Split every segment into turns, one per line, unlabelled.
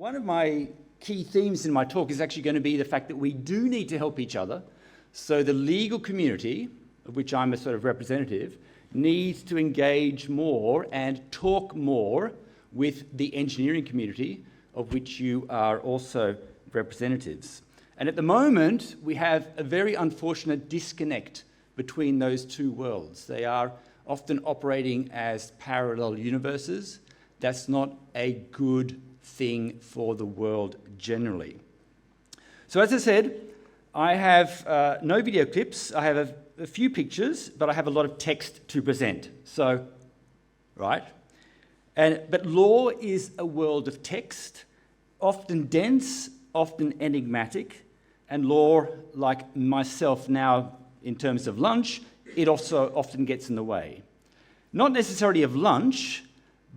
One of my key themes in my talk is actually going to be the fact that we do need to help each other. So the legal community, of which I'm a sort of representative, needs to engage more and talk more with the engineering community, of which you are also representatives. And at the moment, we have a very unfortunate disconnect between those two worlds. They are often operating as parallel universes. That's not a good thing for the world generally. So as I said, I have no video clips. I have a few pictures, but I have a lot of text to present. So, right? But law is a world of text, often dense, often enigmatic, and law, like myself now in terms of lunch, it also often gets in the way. Not necessarily of lunch,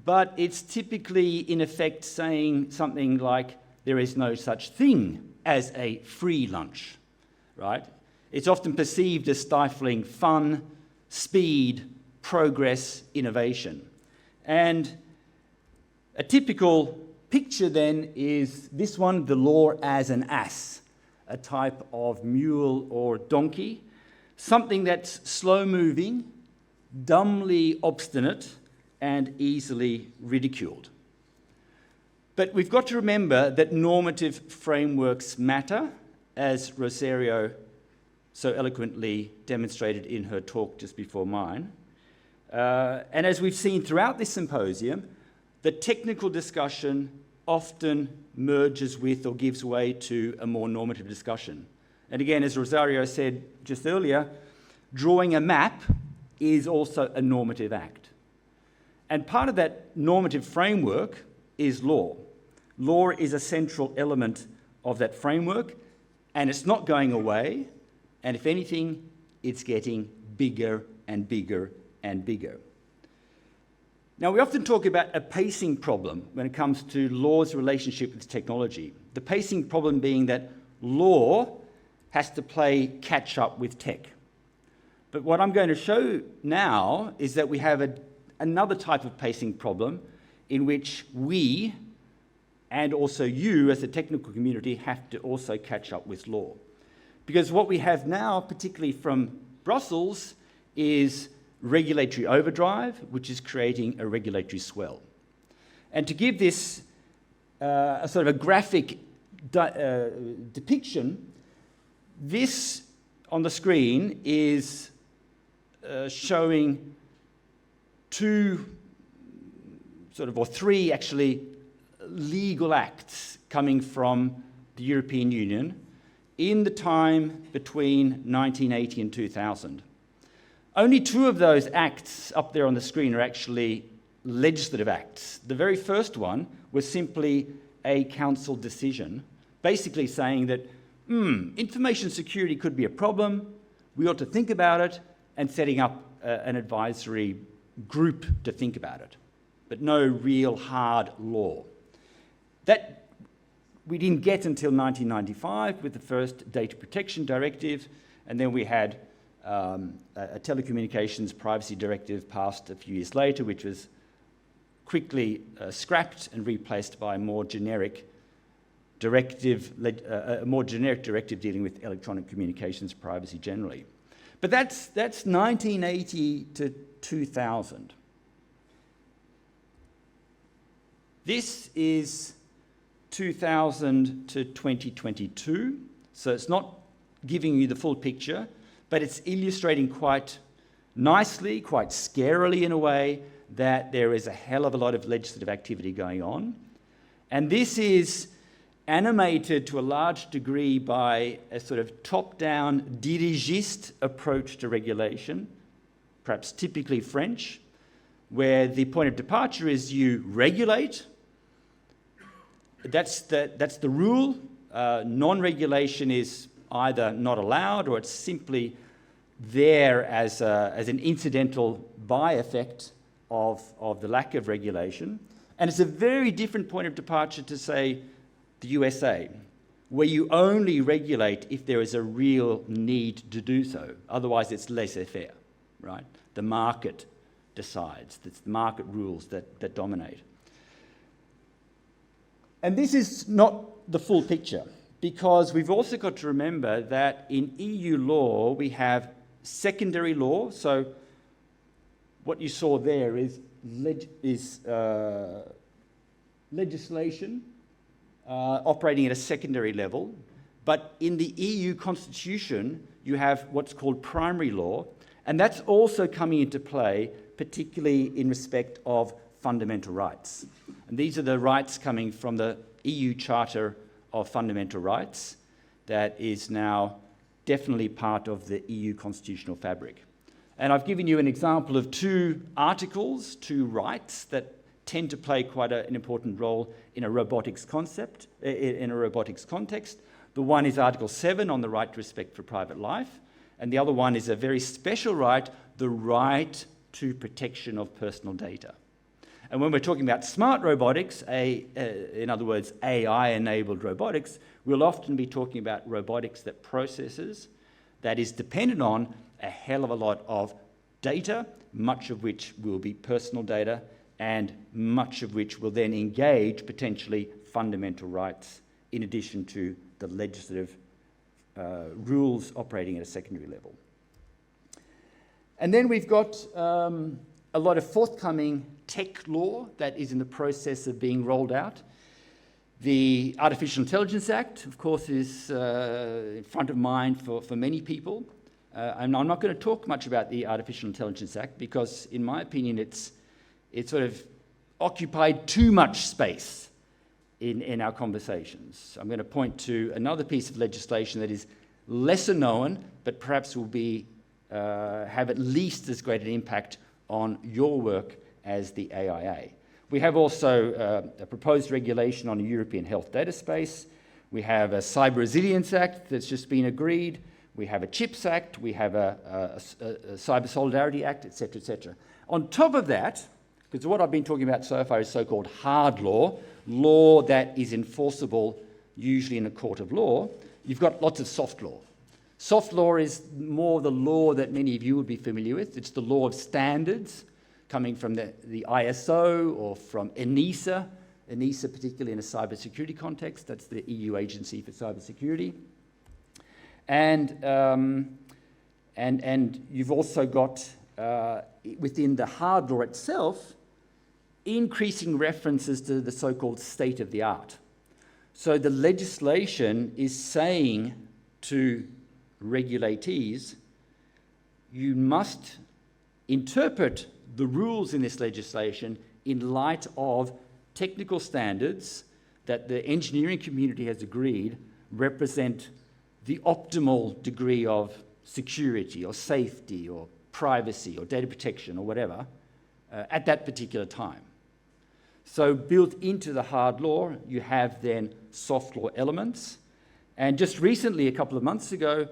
but it's typically in effect saying something like there is no such thing as a free lunch, right? It's often perceived as stifling fun, speed, progress, innovation. And a typical picture then is this one, the law as an ass, a type of mule or donkey, something that's slow-moving, dumbly obstinate, and easily ridiculed. But we've got to remember that normative frameworks matter, as Rosario so eloquently demonstrated in her talk just before mine. And as we've seen throughout this symposium, the technical discussion often merges with or gives way to a more normative discussion. And again, as Rosario said just earlier, drawing a map is also a normative act. And part of that normative framework is law. Law is a central element of that framework, and it's not going away, and if anything, it's getting bigger and bigger and bigger. Now, we often talk about a pacing problem when it comes to law's relationship with technology. The pacing problem being that law has to play catch up with tech. But what I'm going to show now is that we have another type of pacing problem in which we, and also you as a technical community, have to also catch up with law. Because what we have now, particularly from Brussels, is regulatory overdrive, which is creating a regulatory swell. And to give this a sort of a graphic depiction, this on the screen is showing three actually legal acts coming from the European Union in the time between 1980 and 2000. Only two of those acts up there on the screen are actually legislative acts. The very first one was simply a council decision, basically saying that information security could be a problem, we ought to think about it, and setting up an advisory group to think about it, but no real hard law. That we didn't get until 1995 with the first Data Protection Directive, and then we had a Telecommunications Privacy Directive passed a few years later, which was quickly scrapped and replaced by a more generic directive dealing with electronic communications privacy generally. But that's 1980 to 2000. This is 2000 to 2022, so it's not giving you the full picture, but it's illustrating quite nicely, quite scarily in a way, that there is a hell of a lot of legislative activity going on. And this is animated to a large degree by a sort of top-down dirigiste approach to regulation, perhaps typically French, where the point of departure is you regulate. That's the rule. Non-regulation is either not allowed or it's simply there as an incidental by-effect of the lack of regulation. And it's a very different point of departure to, say, the USA, where you only regulate if there is a real need to do so. Otherwise, it's laissez-faire, right? The market decides. It's the market rules that dominate. And this is not the full picture, because we've also got to remember that in EU law we have secondary law. So what you saw there is legislation operating at a secondary level. But in the EU constitution, you have what's called primary law, and that's also coming into play, particularly in respect of fundamental rights. And these are the rights coming from the EU Charter of Fundamental Rights that is now definitely part of the EU constitutional fabric. And I've given you an example of two articles, two rights that tend to play quite an important role in a robotics concept, in a robotics context. The one is Article 7 on the right to respect for private life, and the other one is a very special right, the right to protection of personal data. And when we're talking about smart robotics, in other words, AI-enabled robotics, we'll often be talking about robotics that processes, that is dependent on a hell of a lot of data, much of which will be personal data, and much of which will then engage potentially fundamental rights in addition to the legislative rules operating at a secondary level. And then we've got a lot of forthcoming tech law that is in the process of being rolled out. The Artificial Intelligence Act, of course, is in front of mind for many people. And I'm not going to talk much about the Artificial Intelligence Act because, in my opinion, it's sort of occupied too much space in our conversations. I'm going to point to another piece of legislation that is lesser known, but perhaps will be have at least as great an impact on your work as the AIA. We have also a proposed regulation on a European health data space. We have a Cyber Resilience Act that's just been agreed. We have a CHIPS Act. We have a Cyber Solidarity Act, etc., etc. On top of that, because what I've been talking about so far is so-called hard law, law that is enforceable usually in a court of law, you've got lots of soft law. Soft law is more the law that many of you would be familiar with. It's the law of standards coming from the ISO or from ENISA, particularly in a cybersecurity context. That's the EU agency for cybersecurity. And you've also got, within the hard law itself, increasing references to the so-called state of the art. So the legislation is saying to regulatees, you must interpret the rules in this legislation in light of technical standards that the engineering community has agreed represent the optimal degree of security or safety or privacy or data protection or whatever at that particular time. So built into the hard law, you have then soft law elements. And just recently, a couple of months ago,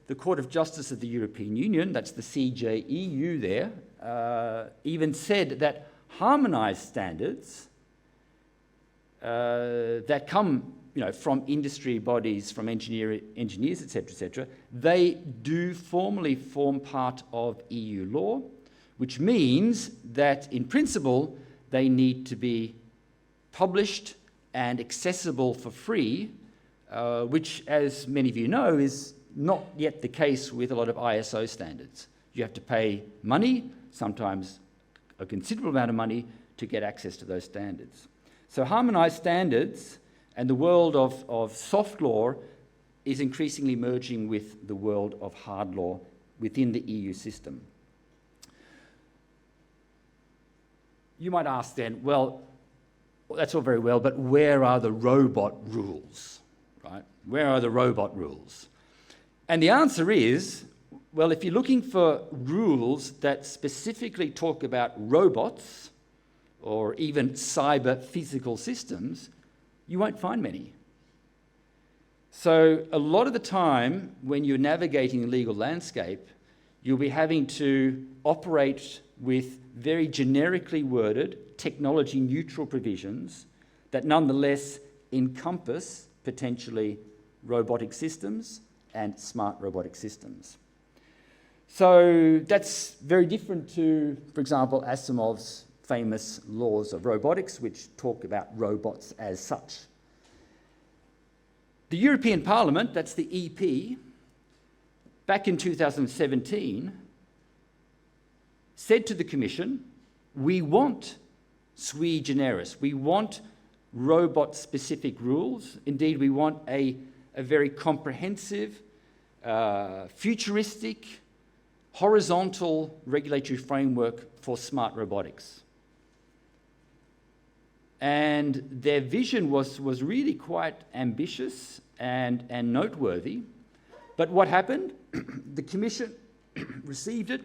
the Court of Justice of the European Union, that's the CJEU there, even said that harmonised standards that come from industry bodies, from engineers, etc., they do formally form part of EU law, which means that in principle they need to be published and accessible for free, which, as many of you know, is not yet the case with a lot of ISO standards. You have to pay money, sometimes a considerable amount of money, to get access to those standards. So harmonised standards and the world of soft law is increasingly merging with the world of hard law within the EU system. You might ask then, well, that's all very well, but where are the robot rules, right? Where are the robot rules? And the answer is, well, if you're looking for rules that specifically talk about robots or even cyber physical systems, you won't find many. So a lot of the time when you're navigating the legal landscape, you'll be having to operate with very generically worded, technology-neutral provisions that nonetheless encompass potentially robotic systems and smart robotic systems. So that's very different to, for example, Asimov's famous laws of robotics, which talk about robots as such. The European Parliament, that's the EP, back in 2017, said to the Commission, we want sui generis, we want robot-specific rules. Indeed, we want a very comprehensive, futuristic, horizontal regulatory framework for smart robotics. And their vision was really quite ambitious and noteworthy. But what happened? The Commission received it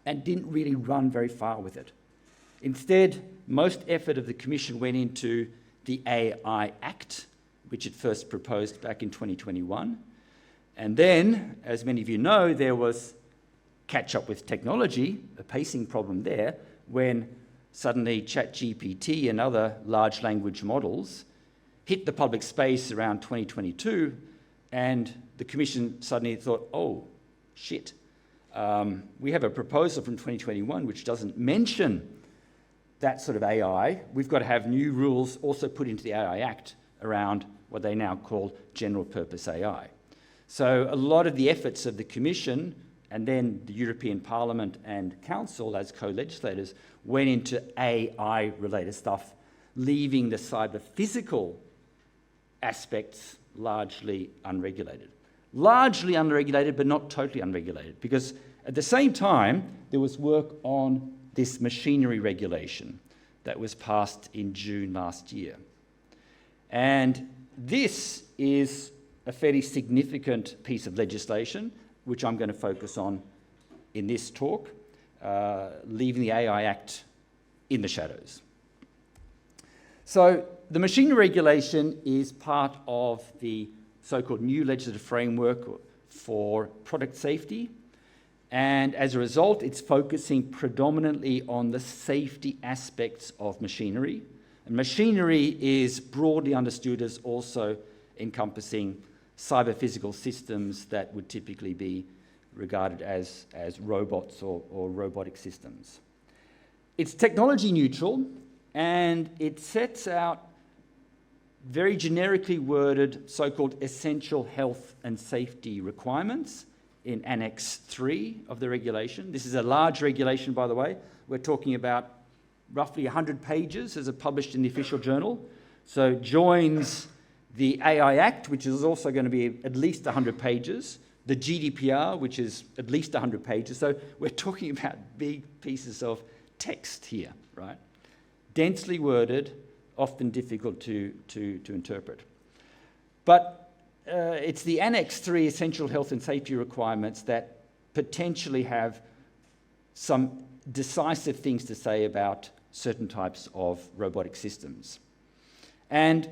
and didn't really run very far with it. Instead, most effort of the Commission went into the AI Act, which it first proposed back in 2021. And then, as many of you know, there was catch up with technology, a pacing problem there, when suddenly ChatGPT and other large language models hit the public space around 2022, and the Commission suddenly thought, oh, shit. We have a proposal from 2021 which doesn't mention that sort of AI. We've got to have new rules also put into the AI Act around what they now call general purpose AI. So a lot of the efforts of the Commission and then the European Parliament and Council as co-legislators went into AI-related stuff, leaving the cyber-physical aspects largely unregulated. Largely unregulated, but not totally unregulated, because at the same time, there was work on this machinery regulation that was passed in June last year. And this is a fairly significant piece of legislation, which I'm going to focus on in this talk, leaving the AI Act in the shadows. So the machinery regulation is part of the so-called new legislative framework for product safety, and as a result, it's focusing predominantly on the safety aspects of machinery. And machinery is broadly understood as also encompassing cyber-physical systems that would typically be regarded as robots or robotic systems. It's technology neutral, and it sets out very generically worded so-called essential health and safety requirements in Annex 3 of the regulation. This is a large regulation, by the way. We're talking about roughly 100 pages as published in the official journal. So joins the AI Act, which is also going to be at least 100 pages, the GDPR, which is at least 100 pages. So we're talking about big pieces of text here, right? Densely worded, often difficult to interpret. But it's the Annex 3 essential health and safety requirements that potentially have some decisive things to say about certain types of robotic systems. And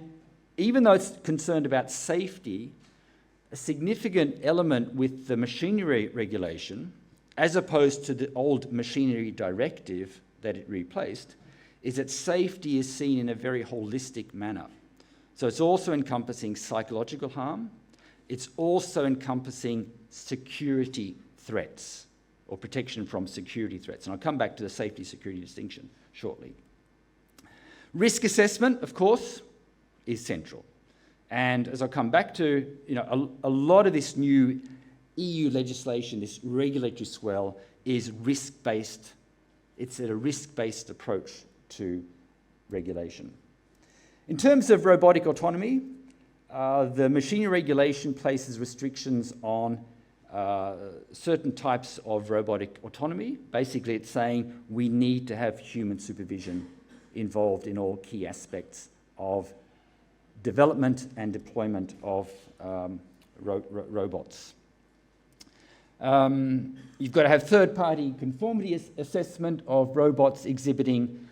even though it's concerned about safety, a significant element with the machinery regulation, as opposed to the old machinery directive that it replaced, is that safety is seen in a very holistic manner. So it's also encompassing psychological harm. It's also encompassing security threats or protection from security threats. And I'll come back to the safety-security distinction shortly. Risk assessment, of course, is central. And as I'll come back to, a lot of this new EU legislation, this regulatory swell, is risk-based. It's a risk-based approach to regulation. In terms of robotic autonomy, the machinery regulation places restrictions on certain types of robotic autonomy. Basically, it's saying we need to have human supervision involved in all key aspects of development and deployment of robots. You've got to have third-party conformity assessment of robots exhibiting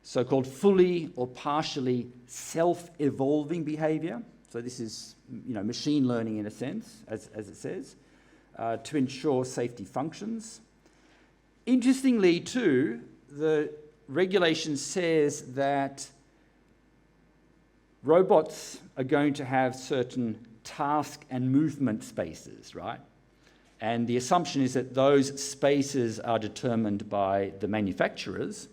so-called fully or partially self-evolving behavior. So this is, machine learning in a sense, as it says, to ensure safety functions. Interestingly, too, the regulation says that robots are going to have certain task and movement spaces, right? And the assumption is that those spaces are determined by the manufacturers,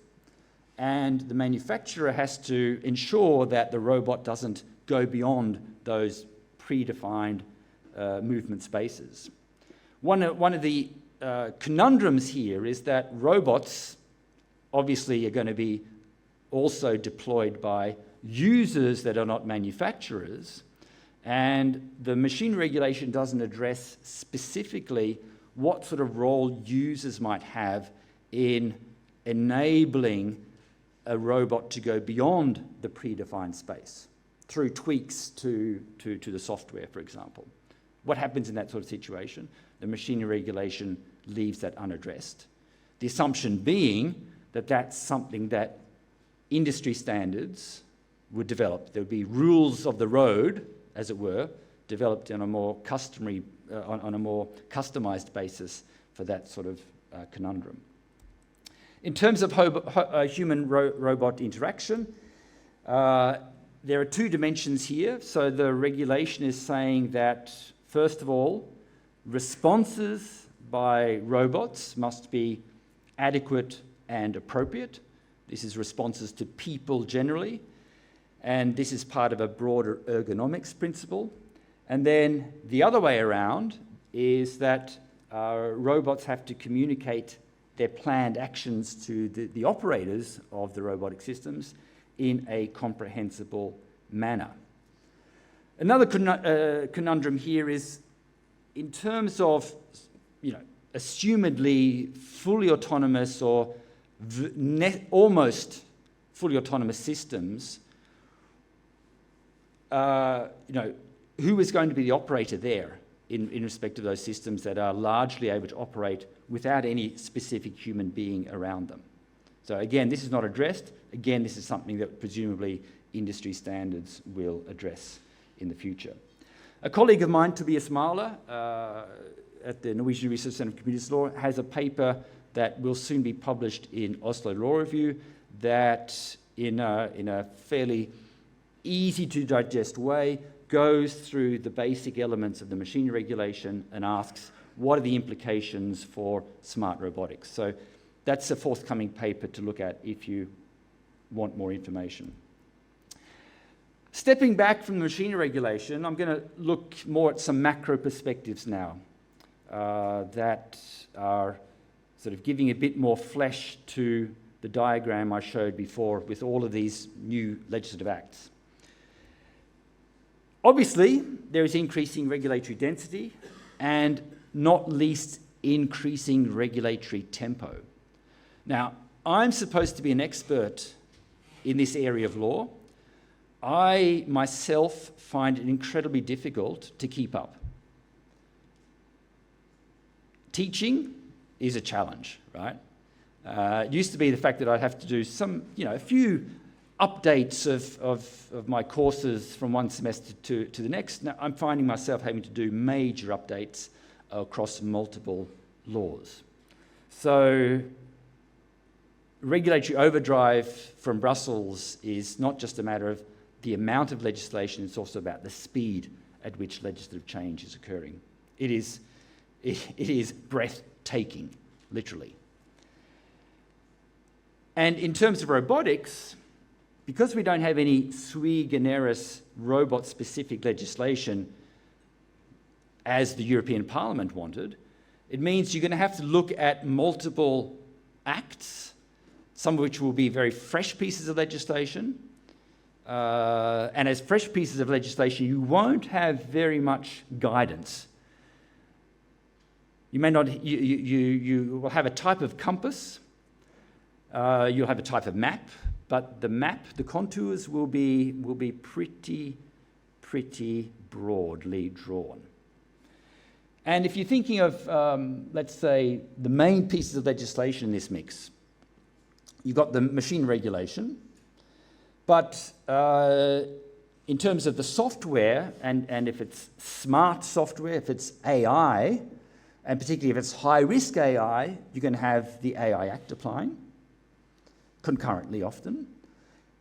and the manufacturer has to ensure that the robot doesn't go beyond those predefined movement spaces. One of the conundrums here is that robots obviously are going to be also deployed by users that are not manufacturers, and the machine regulation doesn't address specifically what sort of role users might have in enabling a robot to go beyond the predefined space through tweaks to the software, for example. What happens in that sort of situation? The machinery regulation leaves that unaddressed. The assumption being that that's something that industry standards would develop. There would be rules of the road, as it were, developed on a more on a more customized basis for that sort of conundrum. In terms of human-robot interaction, there are two dimensions here. So the regulation is saying that, first of all, responses by robots must be adequate and appropriate. This is responses to people generally, and this is part of a broader ergonomics principle. And then the other way around is that robots have to communicate their planned actions to the operators of the robotic systems in a comprehensible manner. Another conundrum here is in terms of, assumedly fully autonomous or almost fully autonomous systems, who is going to be the operator there in respect of those systems that are largely able to operate without any specific human being around them? So again, this is not addressed. Again, this is something that presumably industry standards will address in the future. A colleague of mine, Tobias Mahler, at the Norwegian Research Centre for Computer Law, has a paper that will soon be published in Oslo Law Review that, in a fairly easy to digest way, goes through the basic elements of the machinery regulation and asks, what are the implications for smart robotics? So that's a forthcoming paper to look at if you want more information. Stepping back from the machinery regulation, I'm going to look more at some macro perspectives now that are sort of giving a bit more flesh to the diagram I showed before with all of these new legislative acts. Obviously, there is increasing regulatory density and not least increasing regulatory tempo. Now, I'm supposed to be an expert in this area of law. I myself find it incredibly difficult to keep up. Teaching is a challenge, right? It used to be the fact that I'd have to do a few updates of my courses from one semester to the next. Now I'm finding myself having to do major updates across multiple laws. So regulatory overdrive from Brussels is not just a matter of the amount of legislation, it's also about the speed at which legislative change is occurring. It is breathtaking, literally. And in terms of robotics, because we don't have any sui generis robot-specific legislation as the European Parliament wanted, it means you're going to have to look at multiple acts, some of which will be very fresh pieces of legislation. And as fresh pieces of legislation, you won't have very much guidance. You may not. You will have a type of compass. You'll have a type of map, but the contours will be pretty broadly drawn. And if you're thinking of, let's say, the main pieces of legislation in this mix, you've got the machine regulation, but in terms of the software, and if it's smart software, if it's AI, and particularly if it's high-risk AI, you're going to have the AI Act applying, concurrently often.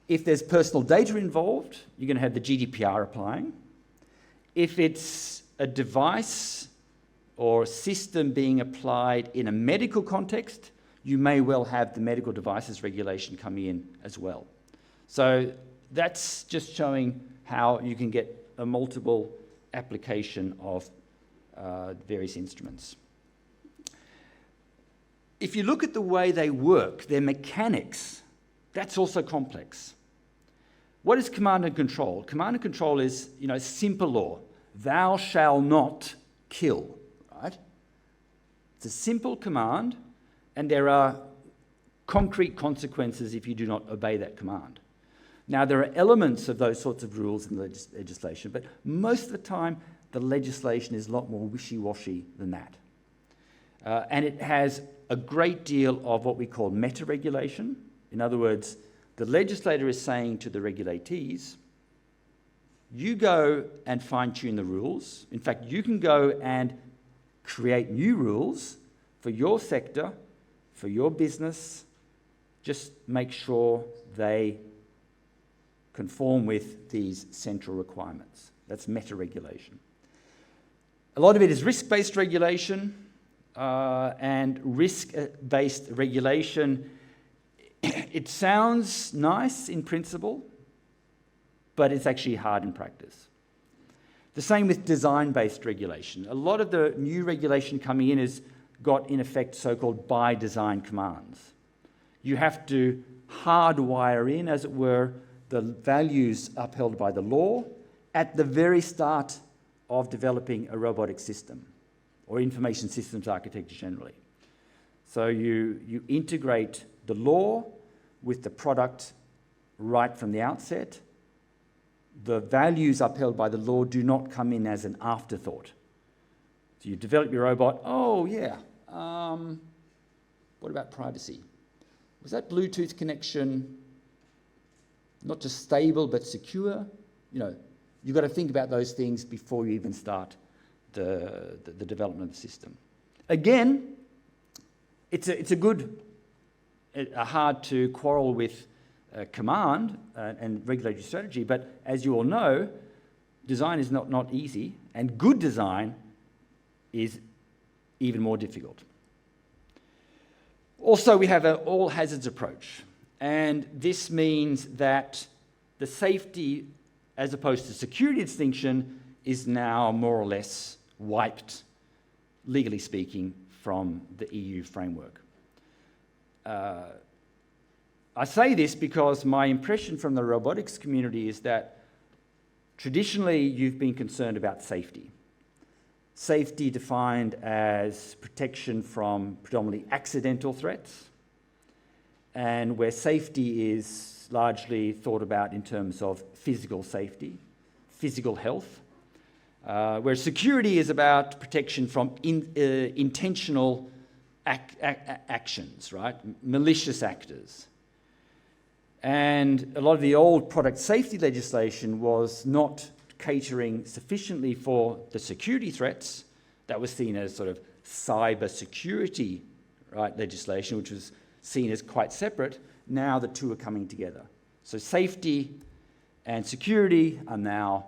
If there's personal data involved, you're going to have the GDPR applying. If it's a device or system being applied in a medical context, you may well have the medical devices regulation coming in as well. So that's just showing how you can get a multiple application of various instruments. If you look at the way they work, their mechanics, that's also complex. What is command and control? Command and control is, simple law. Thou shalt not kill, right? It's a simple command, and there are concrete consequences if you do not obey that command. Now, there are elements of those sorts of rules in the legislation, but most of the time, the legislation is a lot more wishy-washy than that. And it has a great deal of what we call meta-regulation. In other words, the legislator is saying to the regulatees, you go and fine-tune the rules. In fact, you can go and create new rules for your sector, for your business. Just make sure they conform with these central requirements. That's meta-regulation. A lot of it is risk-based regulation, and risk-based regulation, it sounds nice in principle, but it's actually hard in practice. The same with design-based regulation. A lot of the new regulation coming in has got, in effect, so-called by-design commands. You have to hardwire in, as it were, the values upheld by the law at the very start of developing a robotic system or information systems architecture generally. So you integrate the law with the product right from the outset. The values upheld by the law do not come in as an afterthought. So you develop your robot, what about privacy? Was that Bluetooth connection not just stable but secure? You've got to think about those things before you even start the development of the system. Again, it's a hard to quarrel with command and regulatory strategy, but as you all know, design is not easy, and good design is even more difficult. Also, we have an all hazards approach, and this means that the safety as opposed to security distinction is now more or less wiped, legally speaking, from the EU framework. I say this because my impression from the robotics community is that traditionally you've been concerned about safety. Safety defined as protection from predominantly accidental threats, and where safety is largely thought about in terms of physical safety, physical health, where security is about protection from intentional actions, right? Malicious actors. And a lot of the old product safety legislation was not catering sufficiently for the security threats. That was seen as sort of cyber security, right, legislation, which was seen as quite separate. Now the two are coming together. So safety and security are now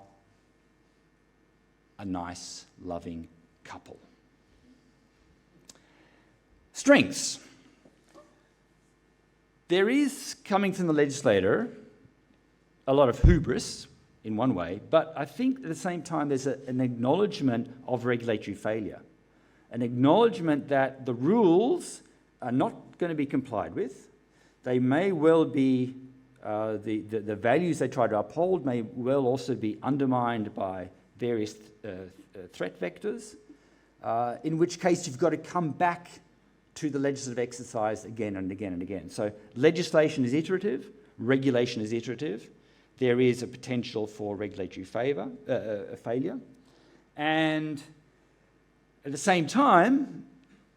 a nice, loving couple. Strengths. There is, coming from the legislator, a lot of hubris in one way, but I think at the same time there's an acknowledgement of regulatory failure, an acknowledgement that the rules are not going to be complied with. They may well be, the values they try to uphold may well also be undermined by various threat vectors, in which case you've got to come back to the legislative exercise again and again and again. So legislation is iterative, regulation is iterative. There is a potential for regulatory failure. And at the same time,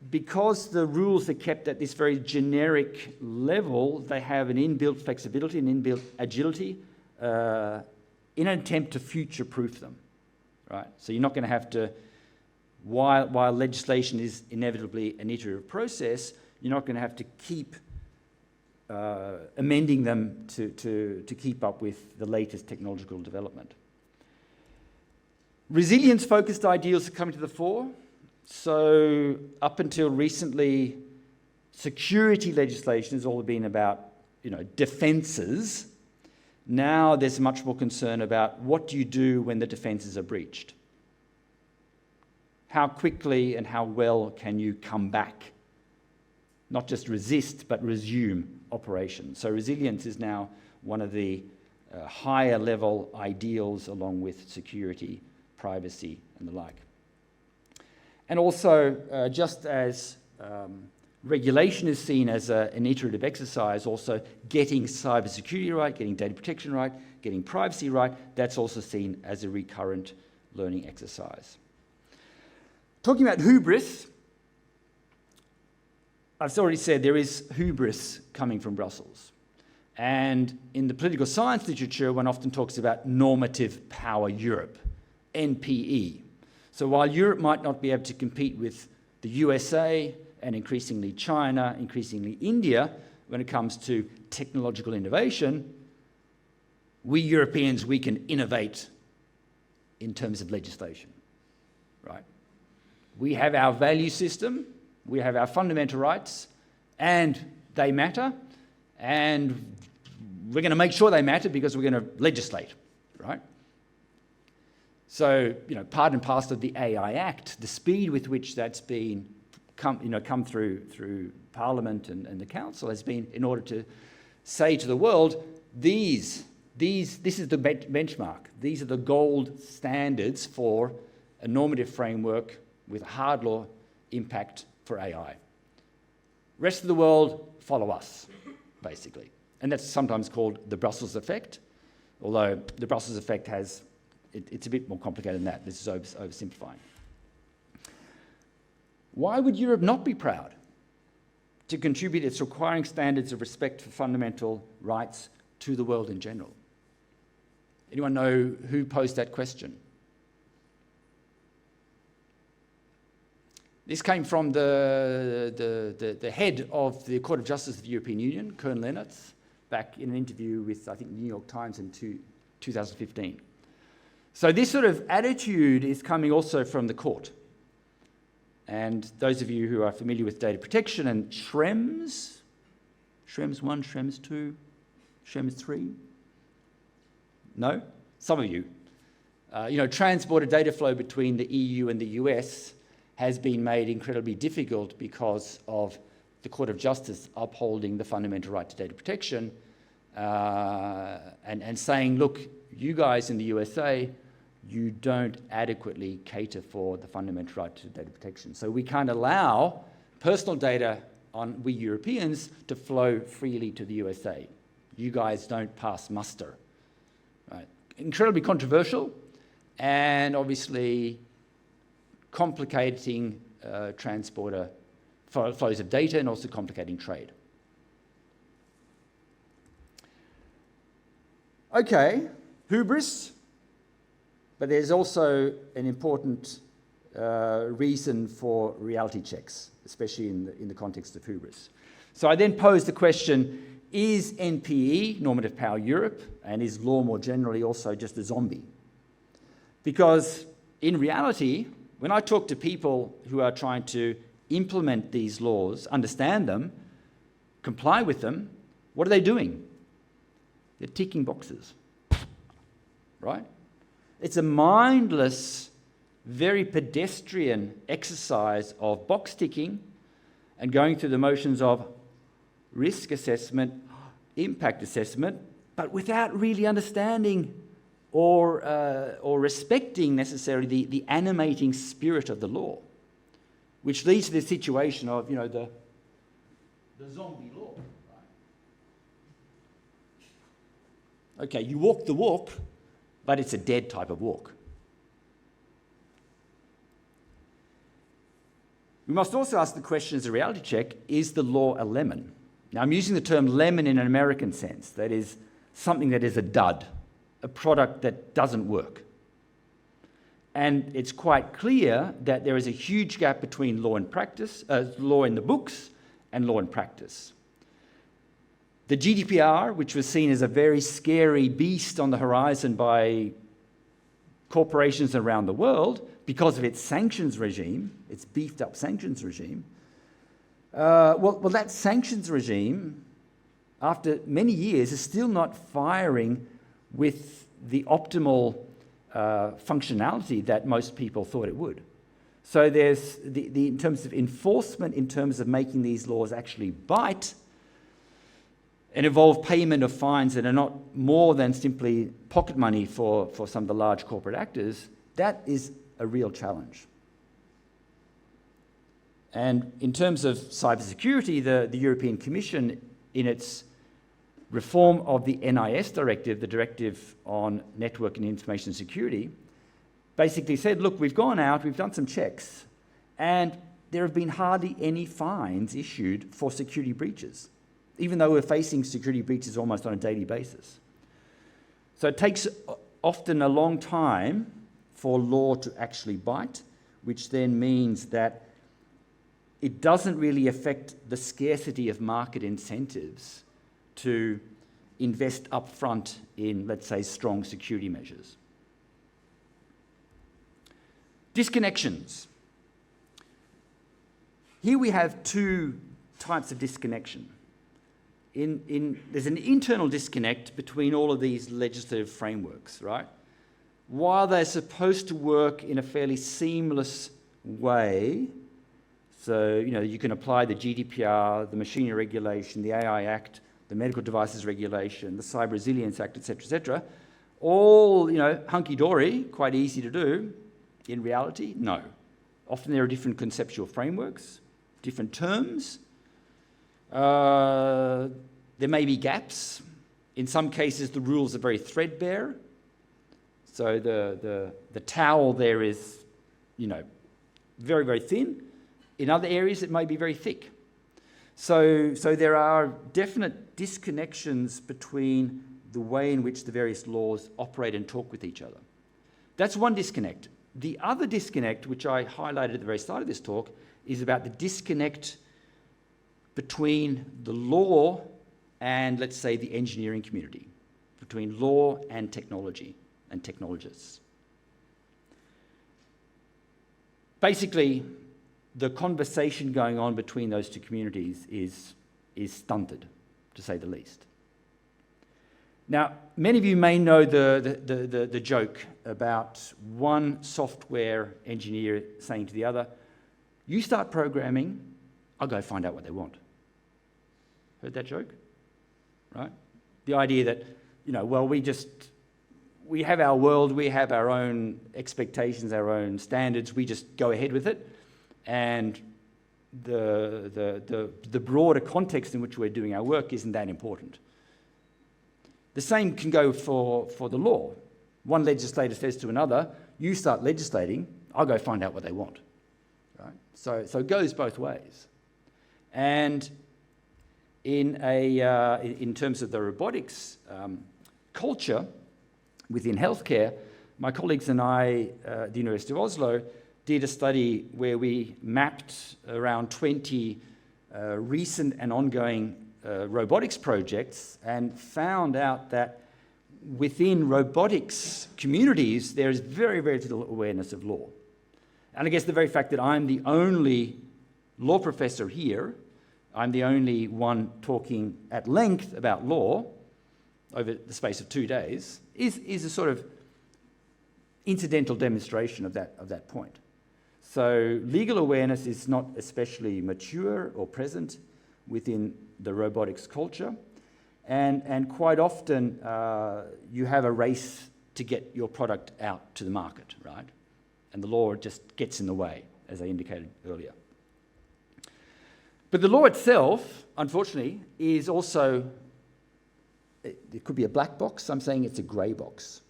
because the rules are kept at this very generic level, they have an inbuilt flexibility and inbuilt agility in an attempt to future-proof them, right? So you're not going to have to, while legislation is inevitably an iterative process, you're not going to have to keep amending them to keep up with the latest technological development. Resilience-focused ideals are coming to the fore. So up until recently, security legislation has all been about, defences. Now there's much more concern about what do you do when the defences are breached. how quickly and how well can you come back? Not just resist, but resume operations. So resilience is now one of the higher level ideals, along with security, privacy, and the like. And also, just as regulation is seen as an iterative exercise, also getting cybersecurity right, getting data protection right, getting privacy right, that's also seen as a recurrent learning exercise. Talking about hubris, I've already said there is hubris coming from Brussels. And in the political science literature, one often talks about normative power Europe, NPE. So while Europe might not be able to compete with the USA and increasingly China, increasingly India, when it comes to technological innovation, we Europeans, we can innovate in terms of legislation, right? We have our value system, we have our fundamental rights, and they matter, and we're going to make sure they matter because we're going to legislate, right? So, part and parcel of the AI Act, the speed with which that's been come through Parliament and the Council has been in order to say to the world, this is the benchmark. These are the gold standards for a normative framework with a hard law impact for AI. Rest of the world, follow us, basically. And that's sometimes called the Brussels effect, although the Brussels effect it's a bit more complicated than that. This is oversimplifying. Why would Europe not be proud to contribute its requiring standards of respect for fundamental rights to the world in general? Anyone know who posed that question? This came from the head of the Court of Justice of the European Union, Kern Lennertz, back in an interview with, I think, New York Times in 2015. So this sort of attitude is coming also from the court. And those of you who are familiar with data protection and Schrems 1, Schrems 2, Schrems 3? No? Some of you. Trans-border data flow between the EU and the US has been made incredibly difficult because of the Court of Justice upholding the fundamental right to data protection and saying, look, you guys in the USA, you don't adequately cater for the fundamental right to data protection. So we can't allow personal data on we Europeans to flow freely to the USA. You guys don't pass muster. Right? Incredibly controversial and obviously complicating transporter flows of data and also complicating trade. Okay, hubris. But there's also an important reason for reality checks, especially in the context of hubris. So I then posed the question, is NPE, normative power Europe, and is law more generally also just a zombie? Because in reality, when I talk to people who are trying to implement these laws, understand them, comply with them, what are they doing? They're ticking boxes, right? It's a mindless, very pedestrian exercise of box ticking and going through the motions of risk assessment, impact assessment, but without really understanding or respecting necessarily the animating spirit of the law, which leads to this situation of, the zombie law. Right? Okay, you walk the walk, but it's a dead type of walk. We must also ask the question as a reality check, is the law a lemon? Now, I'm using the term lemon in an American sense. That is something that is a dud, a product that doesn't work. And it's quite clear that there is a huge gap between law and practice, law in the books and law in practice. The GDPR, which was seen as a very scary beast on the horizon by corporations around the world because of its sanctions regime, its beefed up sanctions regime, that sanctions regime, after many years, is still not firing with the optimal functionality that most people thought it would. So there's in terms of enforcement, in terms of making these laws actually bite and involve payment of fines that are not more than simply pocket money for some of the large corporate actors, that is a real challenge. And in terms of cybersecurity, the European Commission, in its reform of the NIS directive, the Directive on Network and Information Security, basically said, look, we've gone out, we've done some checks, and there have been hardly any fines issued for security breaches, even though we're facing security breaches almost on a daily basis. So it takes often a long time for law to actually bite, which then means that it doesn't really affect the scarcity of market incentives to invest upfront in, let's say, strong security measures. Disconnections. Here we have two types of disconnection. There's an internal disconnect between all of these legislative frameworks, right? While they're supposed to work in a fairly seamless way, so you can apply the GDPR, the Machinery Regulation, the AI Act, the Medical Devices Regulation, the Cyber Resilience Act, etc., all hunky-dory, quite easy to do. In reality, no. Often there are different conceptual frameworks, different terms. There may be gaps. In some cases, the rules are very threadbare. So the towel there is, very, very thin. In other areas, it may be very thick. So there are definite disconnections between the way in which the various laws operate and talk with each other. That's one disconnect. The other disconnect, which I highlighted at the very start of this talk, is about the disconnect between the law and, let's say, the engineering community, between law and technology and technologists. Basically, the conversation going on between those two communities is stunted, to say the least. Now, many of you may know the joke about one software engineer saying to the other, you start programming, I'll go find out what they want. Heard that joke? Right? The idea that, we have our world, we have our own expectations, our own standards, we just go ahead with it, and the broader context in which we're doing our work isn't that important. The same can go for the law. One legislator says to another, you start legislating, I'll go find out what they want. Right? So it goes both ways. And in terms of the robotics culture within healthcare, my colleagues and I at the University of Oslo did a study where we mapped around 20 recent and ongoing robotics projects and found out that within robotics communities, there is very, very little awareness of law. And I guess the very fact that I'm the only law professor here, I'm the only one talking at length about law over the space of 2 days, is a sort of incidental demonstration of that point. So legal awareness is not especially mature or present within the robotics culture. And quite often you have a race to get your product out to the market, right? And the law just gets in the way, as I indicated earlier. But the law itself, unfortunately, is also, it could be a black box. I'm saying it's a grey box.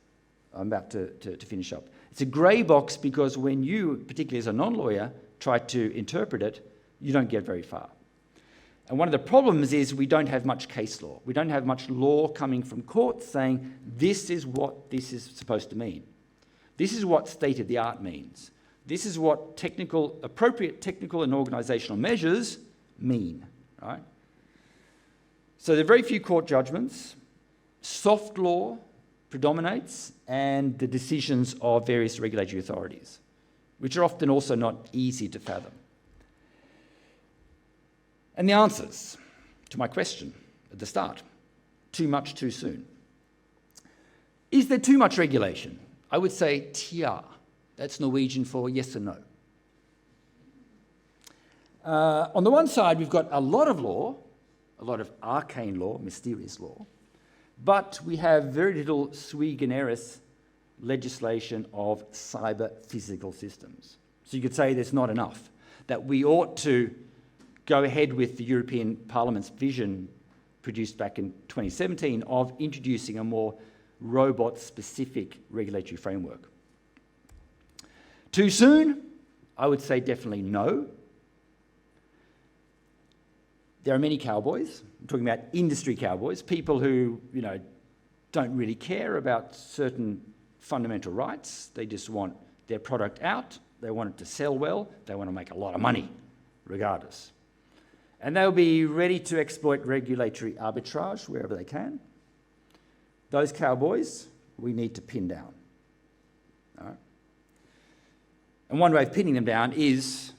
I'm about to finish up. It's a grey box because when you, particularly as a non-lawyer, try to interpret it, you don't get very far. And one of the problems is we don't have much case law. We don't have much law coming from courts saying this is what this is supposed to mean. This is what state-of-the-art means. This is what appropriate technical and organisational measures mean, right? So there are very few court judgments. Soft law predominates, and the decisions of various regulatory authorities, which are often also not easy to fathom. And the answers to my question at the start: too much, too soon. Is there too much regulation? I would say tja. That's Norwegian for yes or no. On the one side, we've got a lot of law, a lot of arcane law, mysterious law, but we have very little sui generis legislation of cyber physical systems. So you could say there's not enough, that we ought to go ahead with the European Parliament's vision produced back in 2017 of introducing a more robot-specific regulatory framework. Too soon? I would say definitely no. There are many cowboys. I'm talking about industry cowboys, people who, don't really care about certain fundamental rights. They just want their product out. They want it to sell well. They want to make a lot of money, regardless. And they'll be ready to exploit regulatory arbitrage wherever they can. Those cowboys, we need to pin down. All right? And one way of pinning them down is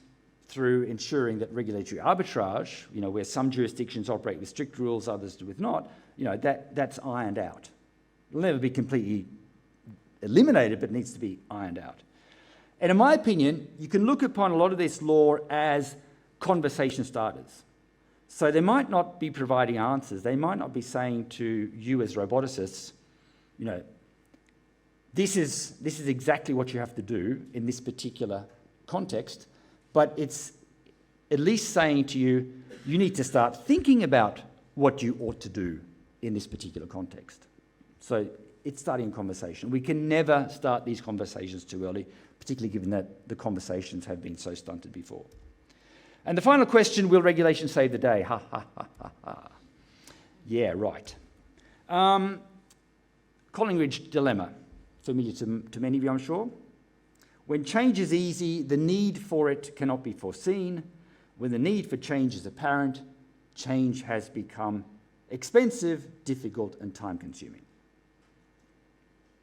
through ensuring that regulatory arbitrage, where some jurisdictions operate with strict rules, others do with not, that's ironed out. It'll never be completely eliminated, but it needs to be ironed out. And in my opinion, you can look upon a lot of this law as conversation starters. So they might not be providing answers. They might not be saying to you as roboticists, this is exactly what you have to do in this particular context, but it's at least saying to you, you need to start thinking about what you ought to do in this particular context. So it's starting a conversation. We can never start these conversations too early, particularly given that the conversations have been so stunted before. And the final question, will regulation save the day? Ha, ha, ha, ha, ha. Yeah, right. Collingridge dilemma, familiar to many of you, I'm sure. When change is easy, the need for it cannot be foreseen. When the need for change is apparent, change has become expensive, difficult, and time-consuming.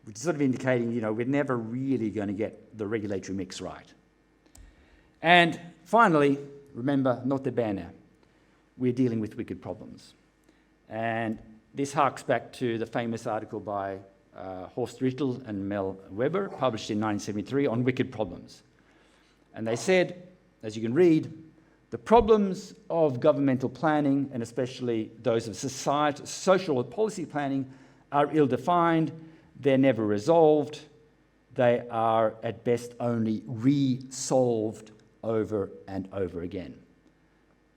Which is sort of indicating, we're never really going to get the regulatory mix right. And finally, remember, note bene, we're dealing with wicked problems. And this harks back to the famous article by Horst Rittel and Mel Weber, published in 1973, on wicked problems. And they said, as you can read, the problems of governmental planning, and especially those of social or policy planning, are ill-defined, they're never resolved, they are at best only re-solved over and over again.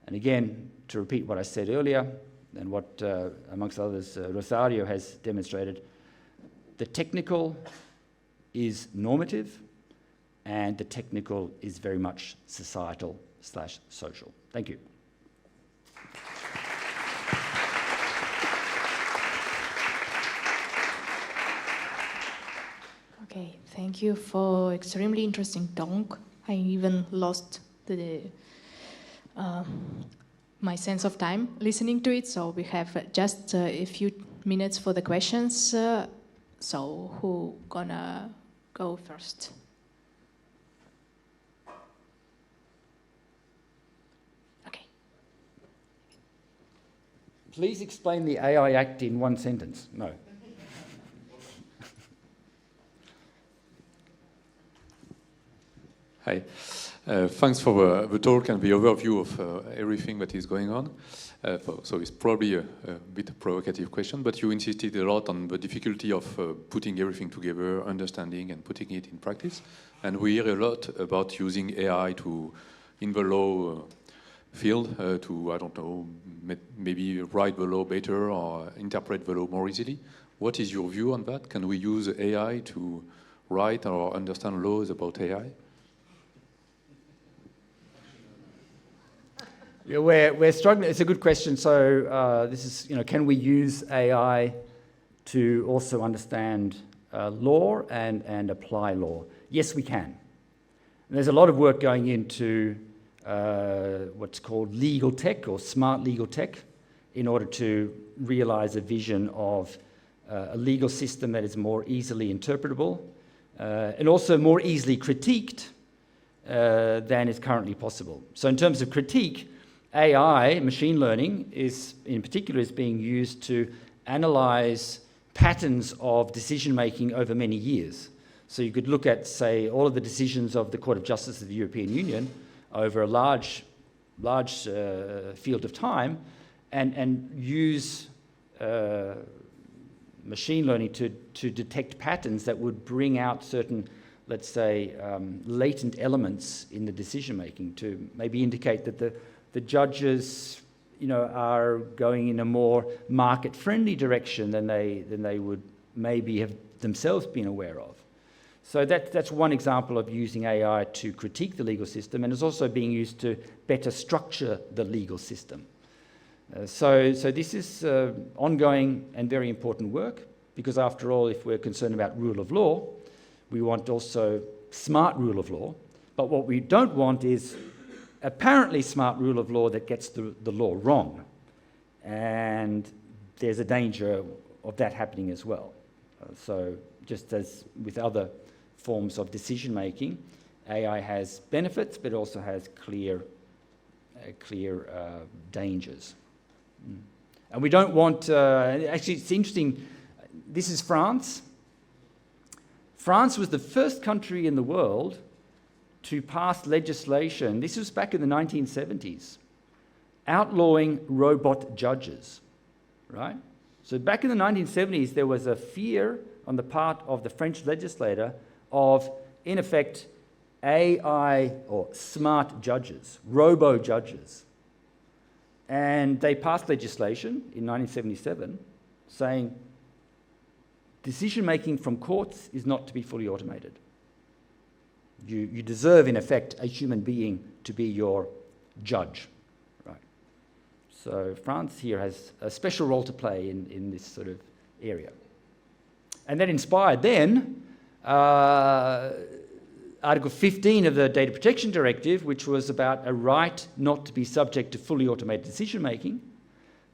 And again, to repeat what I said earlier, and what, amongst others, Rosario has demonstrated, the technical is normative, and the technical is very much societal/social. Thank you.
Okay, thank you for extremely interesting talk. I even lost my sense of time listening to it, so we have just a few minutes for the questions. So who gonna go first? Okay.
Please explain the AI Act in one sentence. No.
Hi. Thanks for the talk and the overview of everything that is going on. So it's probably a bit of a provocative question, but you insisted a lot on the difficulty of putting everything together, understanding and putting it in practice. And we hear a lot about using AI in the law field to, I don't know, maybe write the law better or interpret the law more easily. What is your view on that? Can we use AI to write or understand laws about AI?
Yeah, we're struggling. It's a good question. So this is, can we use AI to also understand law and apply law? Yes, we can. And there's a lot of work going into what's called legal tech or smart legal tech in order to realize a vision of a legal system that is more easily interpretable and also more easily critiqued than is currently possible. So in terms of critique, AI, machine learning, in particular is being used to analyze patterns of decision-making over many years. So you could look at, say, all of the decisions of the Court of Justice of the European Union over a large field of time and use machine learning to detect patterns that would bring out certain, let's say, latent elements in the decision making to maybe indicate that the judges, are going in a more market-friendly direction than they would maybe have themselves been aware of. So that's one example of using AI to critique the legal system, and it's also being used to better structure the legal system. So this is ongoing and very important work, because after all, if we're concerned about rule of law, we want also smart rule of law. But what we don't want is apparently smart rule of law that gets the law wrong. And there's a danger of that happening as well. So just as with other forms of decision making, AI has benefits, but also has clear dangers. And we don't want, actually it's interesting, this is France. France was the first country in the world to pass legislation, this was back in the 1970s, outlawing robot judges, right? So back in the 1970s, there was a fear on the part of the French legislator of, in effect, AI or smart judges, robo-judges. And they passed legislation in 1977 saying decision-making from courts is not to be fully automated. You deserve, in effect, a human being to be your judge, right? So France here has a special role to play in this sort of area. And that inspired then Article 15 of the Data Protection Directive, which was about a right not to be subject to fully automated decision-making,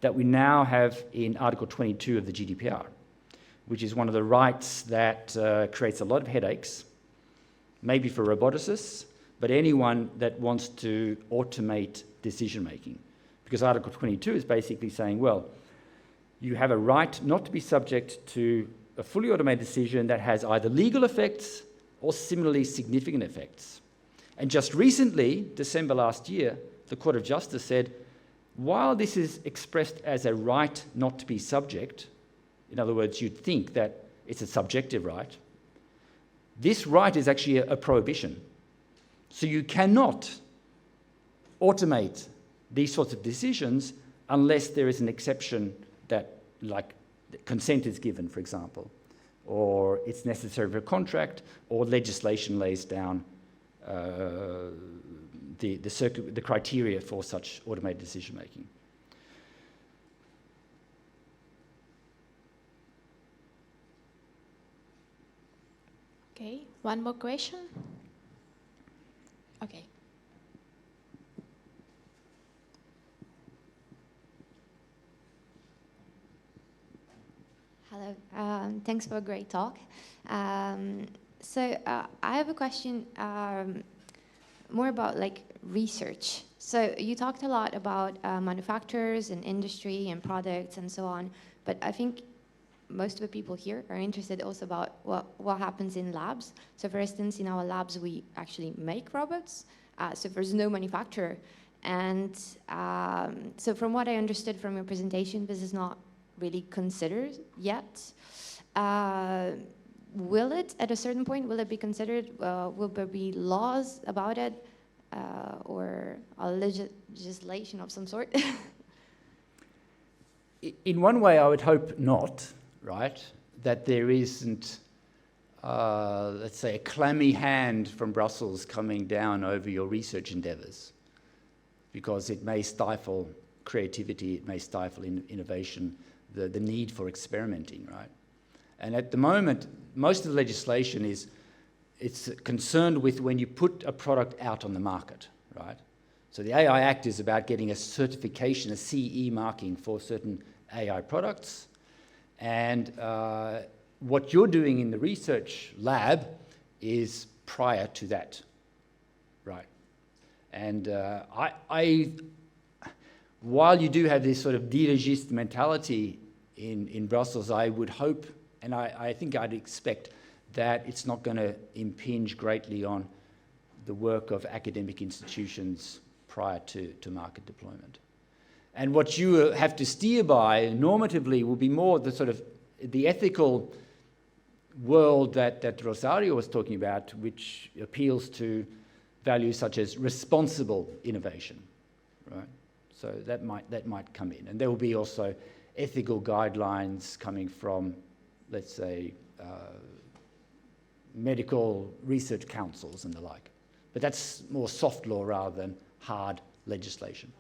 that we now have in Article 22 of the GDPR, which is one of the rights that creates a lot of headaches, maybe for roboticists, but anyone that wants to automate decision-making. Because Article 22 is basically saying, well, you have a right not to be subject to a fully automated decision that has either legal effects or similarly significant effects. And just recently, December last year, the Court of Justice said, while this is expressed as a right not to be subject, in other words, you'd think that it's a subjective right, this right is actually a prohibition. So you cannot automate these sorts of decisions unless there is an exception that, like, consent is given, for example, or it's necessary for a contract, or legislation lays down the criteria for such automated decision-making.
Okay, one more question? Okay.
Hello, thanks for a great talk. So I have a question more about like research. So you talked a lot about manufacturers and industry and products and so on, but I think most of the people here are interested also about what happens in labs. So for instance, in our labs, we actually make robots. So there's no manufacturer. And so from what I understood from your presentation, this is not really considered yet. Will it, at a certain point, will it be considered? Will there be laws about it or a legislation of some sort?
In one way, I would hope not, right? That there isn't, let's say, a clammy hand from Brussels coming down over your research endeavours, because it may stifle creativity, it may stifle innovation, the need for experimenting, right? And at the moment, most of the legislation it's concerned with when you put a product out on the market, right? So the AI Act is about getting a certification, a CE marking for certain AI products. And what you're doing in the research lab is prior to that, right? And while you do have this sort of dirigiste mentality in Brussels, I would hope, and I think I'd expect, that it's not going to impinge greatly on the work of academic institutions prior to market deployment. And what you have to steer by normatively will be more the sort of the ethical world that Rosario was talking about, which appeals to values such as responsible innovation, right? So that might come in. And there will be also ethical guidelines coming from, let's say, medical research councils and the like. But that's more soft law rather than hard legislation.